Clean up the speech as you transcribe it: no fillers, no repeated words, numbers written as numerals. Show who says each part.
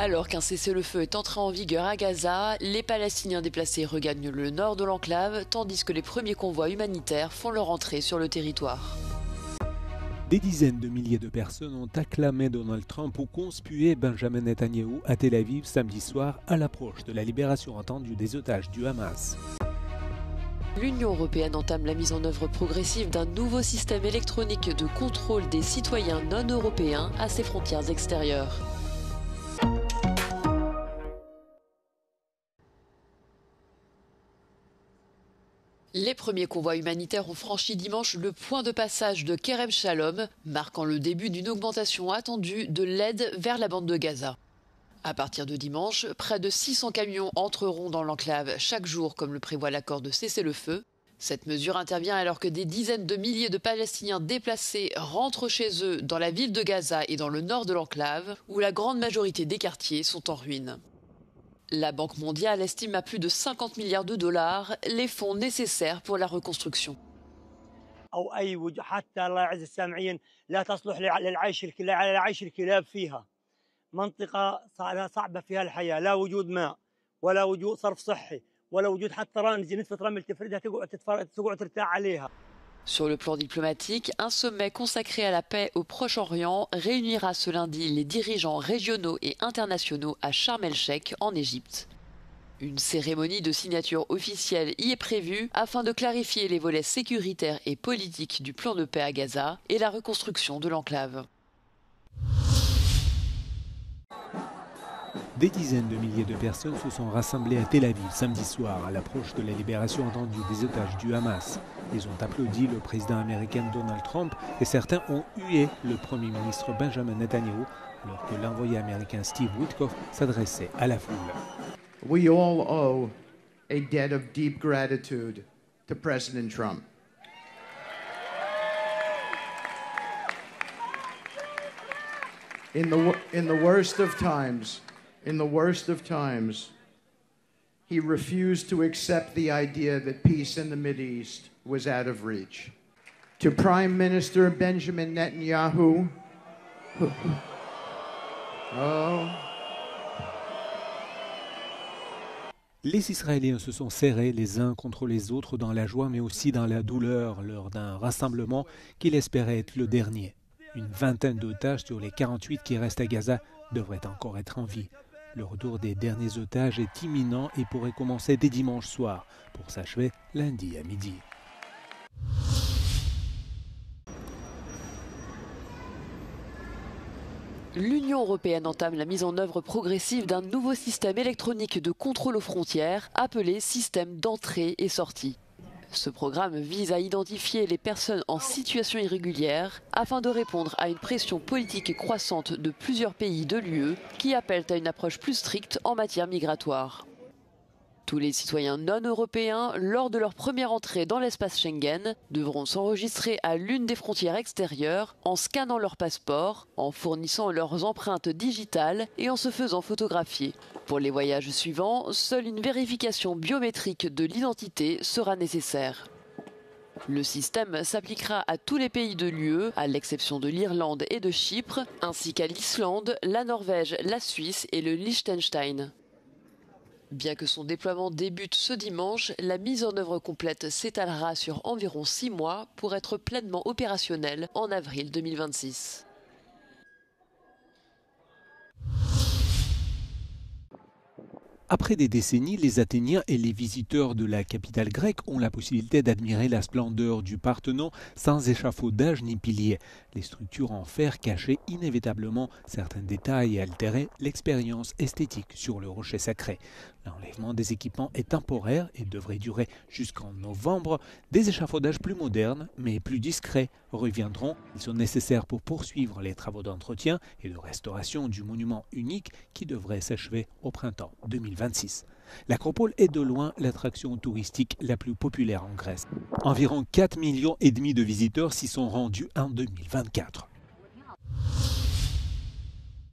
Speaker 1: Alors qu'un cessez-le-feu est entré en vigueur à Gaza, les Palestiniens déplacés regagnent le nord de l'enclave, tandis que les premiers convois humanitaires font leur entrée sur le territoire.
Speaker 2: Des dizaines de milliers de personnes ont acclamé Donald Trump ou conspué Benjamin Netanyahou à Tel Aviv samedi soir à l'approche de la libération attendue des otages du Hamas.
Speaker 1: L'Union européenne entame la mise en œuvre progressive d'un nouveau système électronique de contrôle des citoyens non européens à ses frontières extérieures. Les premiers convois humanitaires ont franchi dimanche le point de passage de Kerem Shalom, marquant le début d'une augmentation attendue de l'aide vers la bande de Gaza. À partir de dimanche, près de 600 camions entreront dans l'enclave chaque jour comme le prévoit l'accord de cessez-le-feu. Cette mesure intervient alors que des dizaines de milliers de Palestiniens déplacés rentrent chez eux dans la ville de Gaza et dans le nord de l'enclave, où la grande majorité des quartiers sont en ruine. La Banque mondiale estime à plus de 50 milliards de dollars les fonds nécessaires pour la reconstruction. Sur le plan diplomatique, un sommet consacré à la paix au Proche-Orient réunira ce lundi les dirigeants régionaux et internationaux à Sharm el-Sheikh en Égypte. Une cérémonie de signature officielle y est prévue afin de clarifier les volets sécuritaires et politiques du plan de paix à Gaza et la reconstruction de l'enclave.
Speaker 2: Des dizaines de milliers de personnes se sont rassemblées à Tel Aviv samedi soir à l'approche de la libération attendue des otages du Hamas. Ils ont applaudi le président américain Donald Trump et certains ont hué le premier ministre Benjamin Netanyahou alors que l'envoyé américain Steve Witkoff s'adressait à la foule.
Speaker 3: We all owe a debt of deep gratitude to President Trump. In the worst of times, he refused to accept the idea that peace in the Mideast was out of reach. To Prime Minister Benjamin Netanyahu,
Speaker 2: Les Israéliens se sont serrés les uns contre les autres dans la joie mais aussi dans la douleur lors d'un rassemblement qu'ils espéraient être le dernier. Une vingtaine d'otages sur les 48 qui restent à Gaza devraient encore être en vie. Le retour des derniers otages est imminent et pourrait commencer dès dimanche soir pour s'achever lundi à midi.
Speaker 1: L'Union européenne entame la mise en œuvre progressive d'un nouveau système électronique de contrôle aux frontières appelé système d'entrée et sortie. Ce programme vise à identifier les personnes en situation irrégulière afin de répondre à une pression politique croissante de plusieurs pays de l'UE qui appellent à une approche plus stricte en matière migratoire. Tous les citoyens non européens, lors de leur première entrée dans l'espace Schengen, devront s'enregistrer à l'une des frontières extérieures en scannant leur passeport, en fournissant leurs empreintes digitales et en se faisant photographier. Pour les voyages suivants, seule une vérification biométrique de l'identité sera nécessaire. Le système s'appliquera à tous les pays de l'UE, à l'exception de l'Irlande et de Chypre, ainsi qu'à l'Islande, la Norvège, la Suisse et le Liechtenstein. Bien que son déploiement débute ce dimanche, la mise en œuvre complète s'étalera sur environ 6 mois pour être pleinement opérationnelle en avril 2026.
Speaker 2: Après des décennies, les Athéniens et les visiteurs de la capitale grecque ont la possibilité d'admirer la splendeur du Parthénon sans échafaudage ni piliers. Les structures en fer cachaient inévitablement certains détails et altéraient l'expérience esthétique sur le rocher sacré. L'enlèvement des équipements est temporaire et devrait durer jusqu'en novembre. Des échafaudages plus modernes, mais plus discrets, reviendront. Ils sont nécessaires pour poursuivre les travaux d'entretien et de restauration du monument unique qui devrait s'achever au printemps 2026. L'Acropole est de loin l'attraction touristique la plus populaire en Grèce. Environ 4,5 millions de visiteurs s'y sont rendus en 2024.